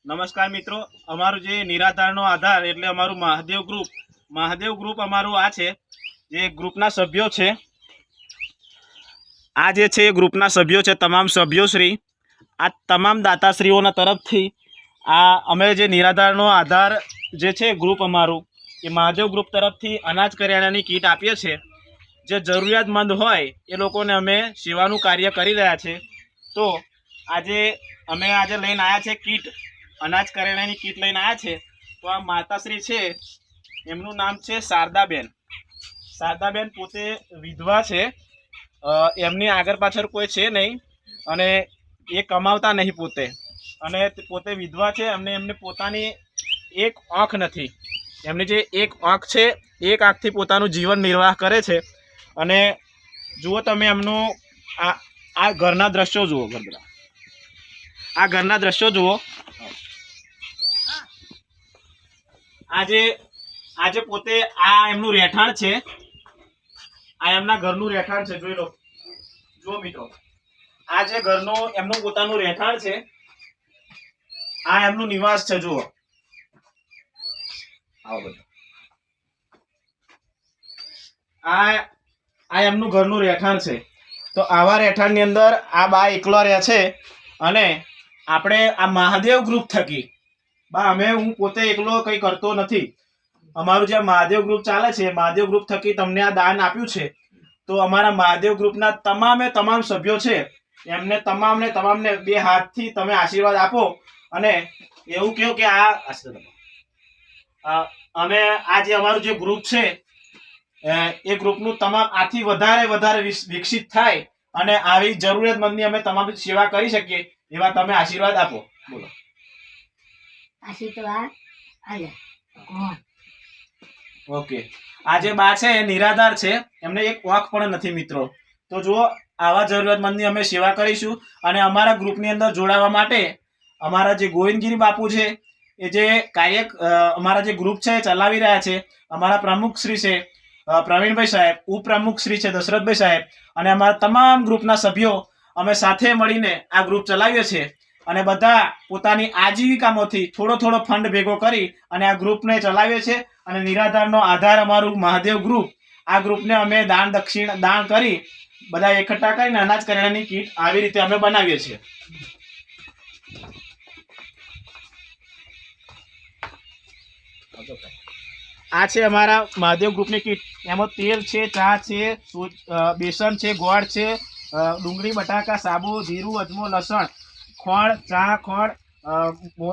નમસ્કાર મિત્રો, અમારું જે નિરાધારનો આધાર એટલે અમારું મહાદેવ ગ્રુપ અમારું આ છે. જે ગ્રુપના સભ્યો છે, આ જે છે એ ગ્રુપના સભ્યો છે. તમામ સભ્યોશ્રી, આ તમામ દાતાશ્રીઓના તરફથી આ અમે જે નિરાધારનો આધાર જે છે ગ્રુપ અમારું, એ મહાદેવ ગ્રુપ તરફથી અનાજ કરિયાણાની કીટ આપીએ છીએ. જે જરૂરિયાતમંદ હોય એ લોકોને અમે સેવાનું કાર્ય કરી રહ્યા છે. તો આજે અમે લઈને આવ્યા છે કીટ, અનાજ કરિયાણાની કીટ લઈને આવ્યા છે. તો આ માતાશ્રી છે, એમનું નામ છે શારદાબેન. શારદાબેન પોતે વિધવા છે. એમની આગળ પાછળ કોઈ છે નહીં અને એ કમાવતા નહીં પોતે, અને પોતે વિધવા છે. એમને પોતાની એક આંખ નથી. એમની જે એક આંખ છે, એક આંખથી પોતાનું જીવન નિર્વાહ કરે છે. અને જુઓ તમે એમનું આ ઘરના દ્રશ્યો જુઓ, આ ઘરના દ્રશ્યો જુઓ. આજે પોતે આ એમનું રહેઠાણ છે. આ એમના ઘરનું રહેઠાણ છે. જોઈ લો, જુઓ મિત્રો, આ જે ઘરનું એમનું પોતાનું રહેઠાણ છે. આ એમનું નિવાસ છે. જુઓ, આ એમનું ઘરનું રહેઠાણ છે. તો આવા રહેઠાણની અંદર આ બા એકલો રહે છે. અને આપણે આ મહાદેવ ગ્રુપ થકી હું પોતે એકલો કંઈ કરતો નથી. અમારું જે મહાદેવ ગ્રુપ ચાલે છે, મહાદેવ ગ્રુપ થકી તમને આ દાન આપ્યું છે. તો અમારા મહાદેવ ગ્રુપના તમામ સભ્યો છે, એમને તમામને બે હાથથી તમે આશીર્વાદ આપો. અને એવું કહો કે અમે આ જે અમારું જે ગ્રુપ છે, એ ગ્રુપનું તમામ આથી વધારે વિકસિત થાય અને આવી જરૂરિયાતમંદની અમે તમામ સેવા કરી શકીએ, એવા તમે આશીર્વાદ આપો. બોલો. ઓકે. આ જે બા છે એ નિરાધાર છે, એમને એક આંખ પણ નથી મિત્રો. તો જુઓ, આવા જરૂરિયાતમંદની અમે સેવા કરીશું. અને અમારા ગ્રુપની અંદર જોડાવા માટે અમારા જે ગોવિંદગીરી બાપુ છે, એ જે અમારા જે ગ્રુપ છે એ ચલાવી રહ્યા છે. અમારા પ્રમુખ શ્રી છે પ્રવીણભાઈ સાહેબ, ઉપપ્રમુખ શ્રી છે દશરથભાઈ સાહેબ, અને અમારા તમામ ગ્રુપના સભ્યો અમે સાથે મળીને આ ગ્રુપ ચલાવીએ છીએ. અને બધા પોતાની આજીવિકામાંથી થોડો ફંડ ભેગો કરી અને આ ગ્રુપને ચલાવીએ છીએ. અને નિરાધારનો આધાર અમારું મહાદેવ ગ્રુપ, આ ગ્રુપને અમે દાન કરી બધા એકઠા કરીને અનાજ કરિયાણાની કીટ આવી રીતે અમે બનાવીએ છીએ. આ છે અમારા મહાદેવ ગ્રુપની કીટ. એમાં તેલ છે, ચા છે, બેસન છે, ગોળ છે, ડુંગળી, બટાકા, સાબુ, જીરું, અજમો, લસણ, ખોળ, ચા, ખોળ,